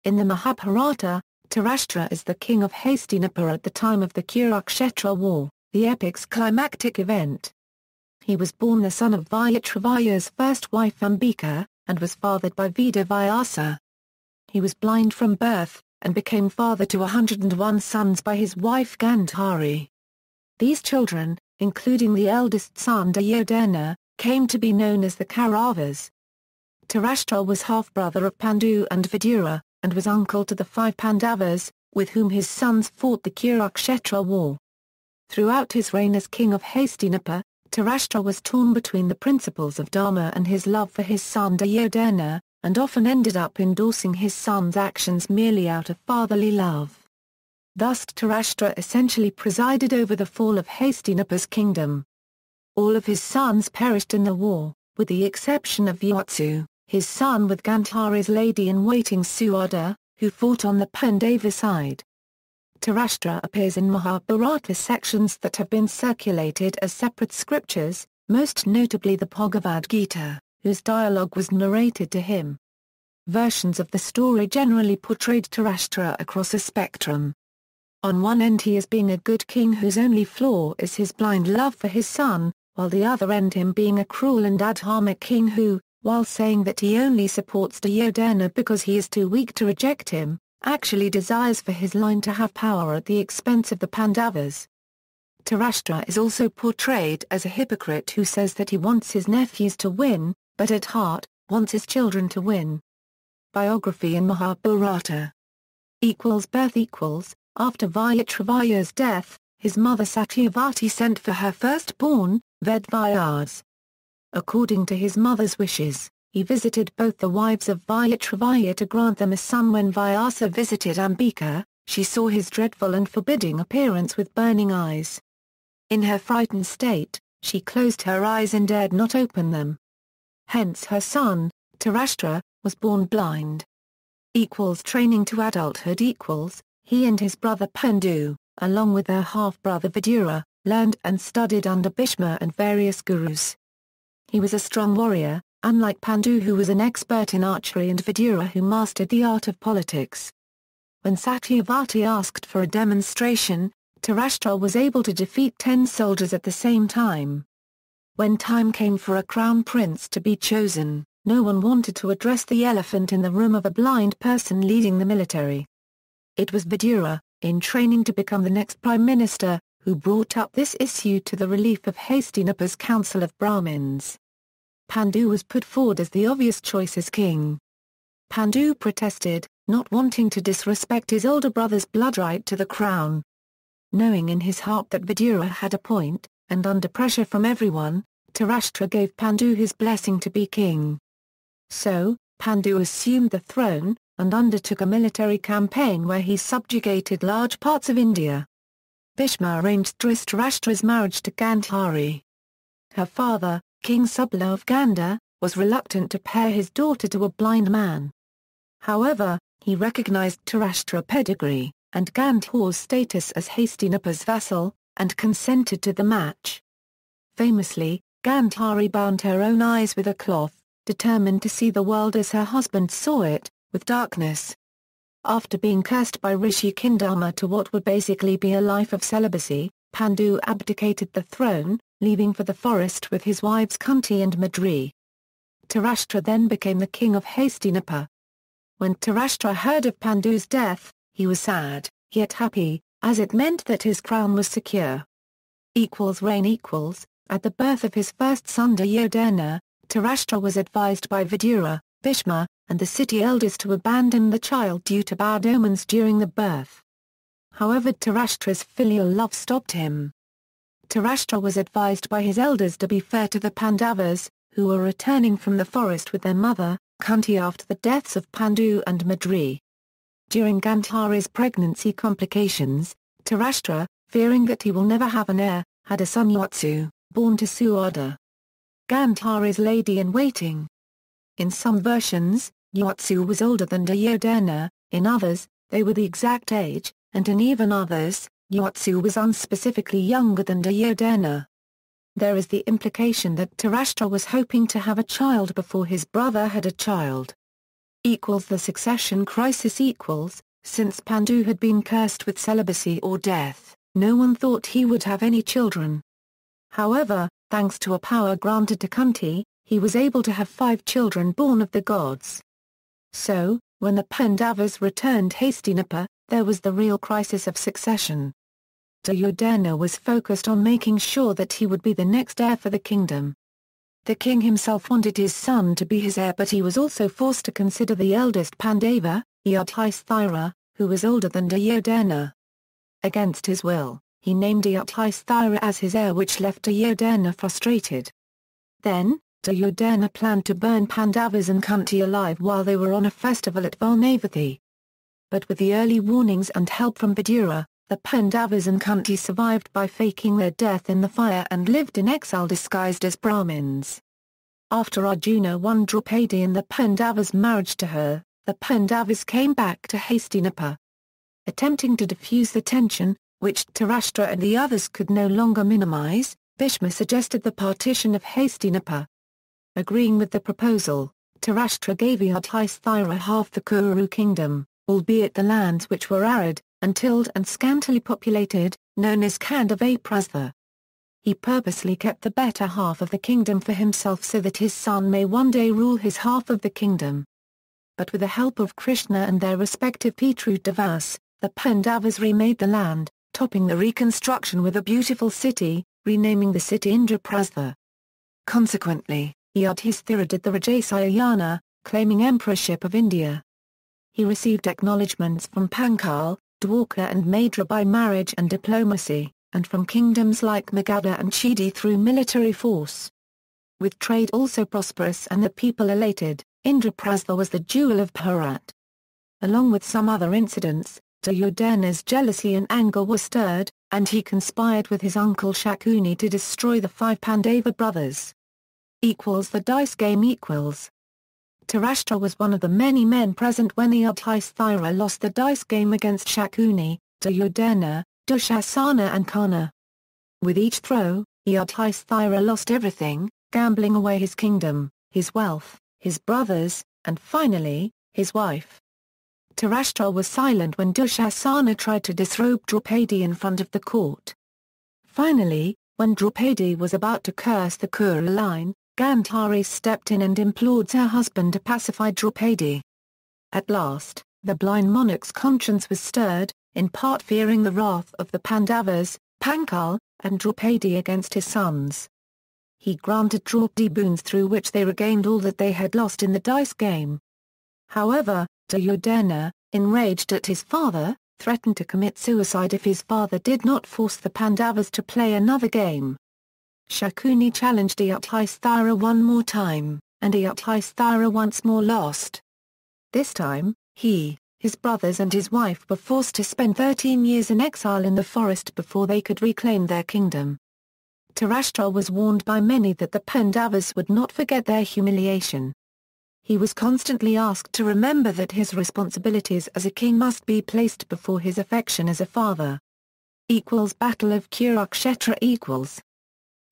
In the Mahabharata, Dhritarashtra is the king of Hastinapur at the time of the Kurukshetra War, the epic's climactic event. He was born the son of Vichitravirya's first wife Ambika, and was fathered by Veda Vyasa. He was blind from birth, and became father to 101 sons by his wife Gandhari. These children, including the eldest son Duryodhana, came to be known as the Kauravas. Dhritarashtra was half-brother of Pandu and Vidura, and was uncle to the 5 Pandavas, with whom his sons fought the Kurukshetra War. Throughout his reign as king of Hastinapur, Dhritarashtra was torn between the principles of dharma and his love for his son Duryodhana, and often ended up endorsing his son's actions merely out of fatherly love. Thus Dhritarashtra essentially presided over the fall of Hastinapur's kingdom. All of his sons perished in the war, with the exception of Yuyutsu, his son with Gandhari's lady-in-waiting Sughada, who fought on the Pandava side. Dhritarashtra appears in Mahābhārata sections that have been circulated as separate scriptures, most notably the Bhagavad Gita, whose dialogue was narrated to him. Versions of the story generally portrayed Dhritarashtra across a spectrum. On one end he is being a good king whose only flaw is his blind love for his son, while the other end him being a cruel and adharmic king who, while saying that he only supports Duryodhana because he is too weak to reject him, actually desires for his line to have power at the expense of the Pandavas. Dhritarashtra is also portrayed as a hypocrite who says that he wants his nephews to win, but at heart, wants his children to win. Biography in Mahābhārata. Birth. After Vichitravirya's death, his mother Satyavati sent for her firstborn, Veda Vyasa. According to his mother's wishes, he visited both the wives of Vichitravirya to grant them a son. When Vyasa visited Ambika, she saw his dreadful and forbidding appearance with burning eyes. In her frightened state, she closed her eyes and dared not open them. Hence her son, Dhritarashtra, was born blind. Training to adulthood. He and his brother Pandu, along with their half-brother Vidura, learned and studied under Bhishma and various gurus. He was a strong warrior, unlike Pandu who was an expert in archery and Vidura who mastered the art of politics. When Satyavati asked for a demonstration, Dhritarashtra was able to defeat 10 soldiers at the same time. When time came for a crown prince to be chosen, no one wanted to address the elephant in the room of a blind person leading the military. It was Vidura, in training to become the next prime minister, who brought up this issue to the relief of Hastinapur's council of Brahmins. Pandu was put forward as the obvious choice as king. Pandu protested, not wanting to disrespect his older brother's blood right to the crown. Knowing in his heart that Vidura had a point, and under pressure from everyone, Dhritarashtra gave Pandu his blessing to be king. So, Pandu assumed the throne, and undertook a military campaign where he subjugated large parts of India. Bhishma arranged Dhritarashtra's marriage to Gandhari. Her father, King Sughada of Gandhar, was reluctant to pair his daughter to a blind man. However, he recognized Dhritarashtra's pedigree, and Gandhar's status as Hastinapur's vassal, and consented to the match. Famously, Gandhari bound her own eyes with a cloth, determined to see the world as her husband saw it, with darkness. After being cursed by Rishi Kindama to what would basically be a life of celibacy, Pandu abdicated the throne, leaving for the forest with his wives Kunti and Madri. Dhritarashtra then became the king of Hastinapur. When Dhritarashtra heard of Pandu's death, he was sad, yet happy, as it meant that his crown was secure. Reign. At the birth of his first son Duryodhana, Dhritarashtra was advised by Vidura, Bhishma, and the city elders to abandon the child due to bad omens during the birth. However, Dhritarashtra's filial love stopped him. Dhritarashtra was advised by his elders to be fair to the Pandavas, who were returning from the forest with their mother, Kunti, after the deaths of Pandu and Madri. During Gandhari's pregnancy complications, Dhritarashtra, fearing that he will never have an heir, had a son Yuyutsu, born to Sughada, Gandhari's lady-in-waiting. In some versions, Yuyutsu was older than Duryodhana, in others, they were the exact age, and in even others, Yuyutsu was unspecifically younger than Duryodhana. There is the implication that Dhritarashtra was hoping to have a child before his brother had a child. The succession crisis since Pandu had been cursed with celibacy or death, no one thought he would have any children. However, thanks to a power granted to Kunti, he was able to have 5 children born of the gods. So, when the Pandavas returned Hastinapur, there was the real crisis of succession. Duryodhana was focused on making sure that he would be the next heir for the kingdom. The king himself wanted his son to be his heir, but he was also forced to consider the eldest Pandava, Yudhisthira, who was older than Duryodhana. Against his will, he named Yudhisthira as his heir, which left Duryodhana frustrated. Then, Duryodhana planned to burn Pandavas and Kunti alive while they were on a festival at Valnavathi. But with the early warnings and help from Vidura, the Pandavas and Kunti survived by faking their death in the fire and lived in exile disguised as Brahmins. After Arjuna won Draupadi and the Pandavas' marriage to her, the Pandavas came back to Hastinapur. Attempting to diffuse the tension, which Dhritarashtra and the others could no longer minimize, Bhishma suggested the partition of Hastinapur. Agreeing with the proposal, Dhritarashtra gave Yudhisthira half the Kuru kingdom, albeit the lands which were arid, untilled and scantily populated, known as Pandava. He purposely kept the better half of the kingdom for himself so that his son may one day rule his half of the kingdom. But with the help of Krishna and their respective Devas, the Pandavas remade the land, topping the reconstruction with a beautiful city, renaming the city Indraprastha. Consequently, Yudhisthira did the Rajasayana, claiming emperorship of India. He received acknowledgements from Pankal, Dwarka and Magadha by marriage and diplomacy, and from kingdoms like Magadha and Chedi through military force. With trade also prosperous and the people elated, Indraprastha was the jewel of Bharat. Along with some other incidents, Duryodhana's jealousy and anger were stirred, and he conspired with his uncle Shakuni to destroy the 5 Pandava brothers. The dice game Dhritarashtra was one of the many men present when Yudhisthira lost the dice game against Shakuni, Duryodhana, Dushasana and Karna. With each throw, Yudhisthira lost everything, gambling away his kingdom, his wealth, his brothers, and finally, his wife. Dhritarashtra was silent when Dushasana tried to disrobe Draupadi in front of the court. Finally, when Draupadi was about to curse the Kuru line, Gandhari stepped in and implored her husband to pacify Draupadi. At last, the blind monarch's conscience was stirred, in part fearing the wrath of the Pandavas, Pankal, and Draupadi against his sons. He granted Draupadi boons through which they regained all that they had lost in the dice game. However, Duryodhana, enraged at his father, threatened to commit suicide if his father did not force the Pandavas to play another game. Shakuni challenged Yudhisthira one more time, and Yudhisthira once more lost. This time, he, his brothers and his wife were forced to spend 13 years in exile in the forest before they could reclaim their kingdom. Dhritarashtra was warned by many that the Pandavas would not forget their humiliation. He was constantly asked to remember that his responsibilities as a king must be placed before his affection as a father. Battle of Kurukshetra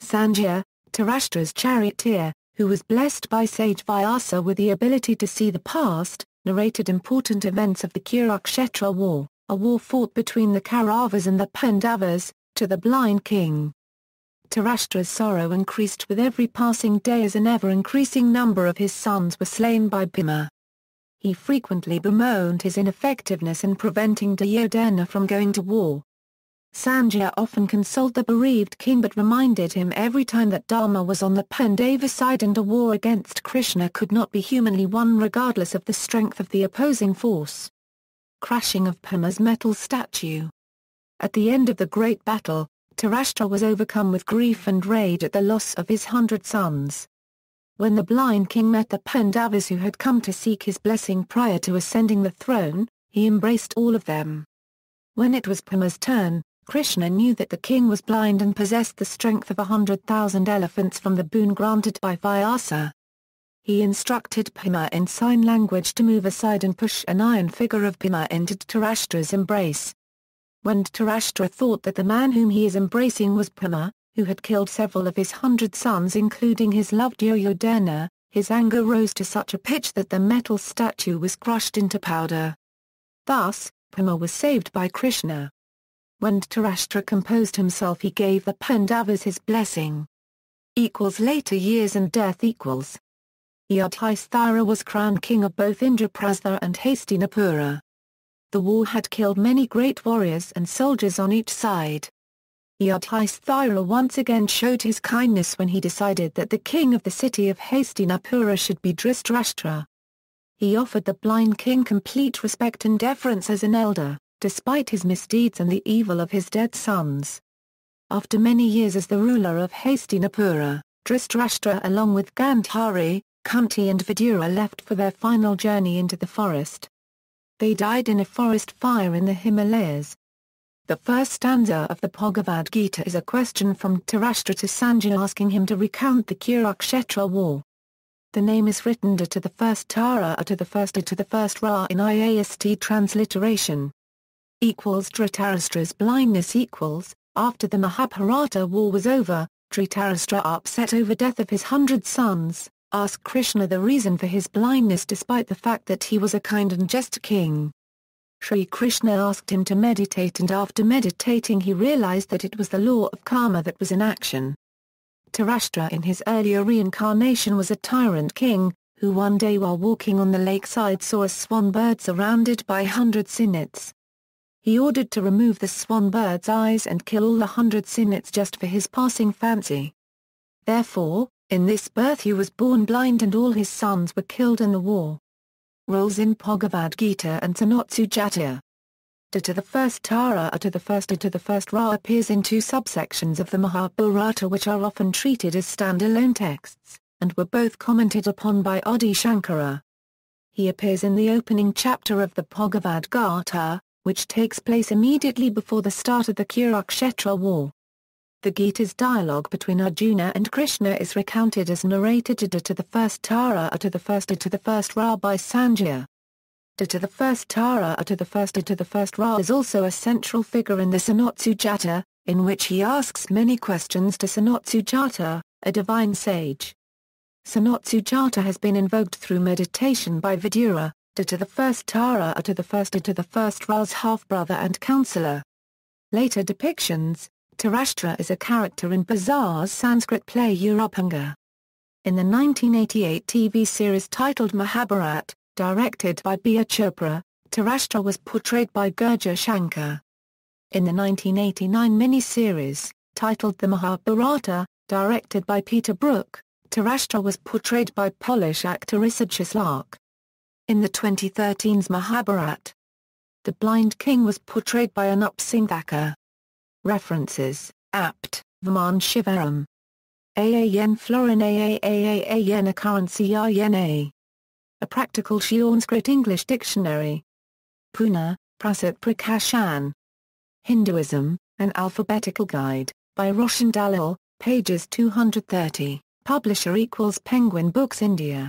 Sanjaya, Dhritarashtra's charioteer, who was blessed by sage Vyasa with the ability to see the past, narrated important events of the Kurukshetra War, a war fought between the Kauravas and the Pandavas, to the blind king. Dhritarashtra's sorrow increased with every passing day as an ever-increasing number of his sons were slain by Bhima. He frequently bemoaned his ineffectiveness in preventing Duryodhana from going to war. Sanjaya often consoled the bereaved king but reminded him every time that dharma was on the Pandava side and a war against Krishna could not be humanly won regardless of the strength of the opposing force. Crashing of Bhima's metal statue. At the end of the great battle, Dhritarashtra was overcome with grief and rage at the loss of his 100 sons. When the blind king met the Pandavas who had come to seek his blessing prior to ascending the throne, he embraced all of them. When it was Bhima's turn, Krishna knew that the king was blind and possessed the strength of 100,000 elephants from the boon granted by Vyasa. He instructed Bhima in sign language to move aside and push an iron figure of Bhima into Dhritarashtra's embrace. When Dhritarashtra thought that the man whom he is embracing was Bhima, who had killed several of his 100 sons including his loved Duryodhana, his anger rose to such a pitch that the metal statue was crushed into powder. Thus, Bhima was saved by Krishna. When Dhritarashtra composed himself, he gave the Pandavas his blessing. Later years and death. Yudhisthira was crowned king of both Indraprastha and Hastinapura. The war had killed many great warriors and soldiers on each side. Yudhisthira once again showed his kindness when he decided that the king of the city of Hastinapura should be Dhritarashtra. He offered the blind king complete respect and deference as an elder, despite his misdeeds and the evil of his dead sons. After many years as the ruler of Hastinapura, Dhritarashtra along with Gandhari, Kunti and Vidura left for their final journey into the forest. They died in a forest fire in the Himalayas. The first stanza of the Bhagavad Gita is a question from Dhritarashtra to Sanjaya asking him to recount the Kurukshetra War. The name is written D to the first Tara to the first I to the first Ra in IAST transliteration. Dhritarashtra's blindness. After the Mahābhārata war was over, Dhritarashtra, upset over death of his 100 sons, asked Krishna the reason for his blindness despite the fact that he was a kind and just king. Sri Krishna asked him to meditate, and after meditating he realized that it was the law of karma that was in action. Dhritarashtra in his earlier reincarnation was a tyrant king, who one day while walking on the lakeside saw a swan bird surrounded by 100 cynids. He ordered to remove the swan bird's eyes and kill all the 100 cynids just for his passing fancy. Therefore, in this birth he was born blind and all his sons were killed in the war. Roles in Bhagavad Gita and Sughada. D to the first Tara to the first I to the first Ra appears in two subsections of the Mahābhārata which are often treated as standalone texts, and were both commented upon by Adi Shankara. He appears in the opening chapter of the Bhagavad Gita, which takes place immediately before the start of the Kurukshetra War. The Gita's dialogue between Arjuna and Krishna is recounted as narrated D to the first Tara to the first I to the first Ra by Sanjaya. D to the first Tara to the first I to the first Ra is also a central figure in the Sughada, in which he asks many questions to Sughada, a divine sage. Sughada has been invoked through meditation by Vidura, D to the first Tara to the first I to the first Ra's half-brother and counselor. Later depictions, Dhritarashtra is a character in Bazar's Sanskrit play Urupanga. In the 1988 TV series titled Mahābhārata, directed by B.A. Chopra, Dhritarashtra was portrayed by Gurja Shankar. In the 1989 mini-series, titled The Mahābhārata, directed by Peter Brook, Dhritarashtra was portrayed by Polish actor Isadchus Lark. In the 2013's Mahābhārata, the blind king was portrayed by Anup Singh Thakur. References, apt, Vaman Shivaram. Aan Florin Aan Occurrency A. A Practical Sanskrit-English Dictionary. Pune, Prasad Prakashan. Hinduism, An Alphabetical Guide, by Roshan Dalal, pages 230, publisher Penguin Books India.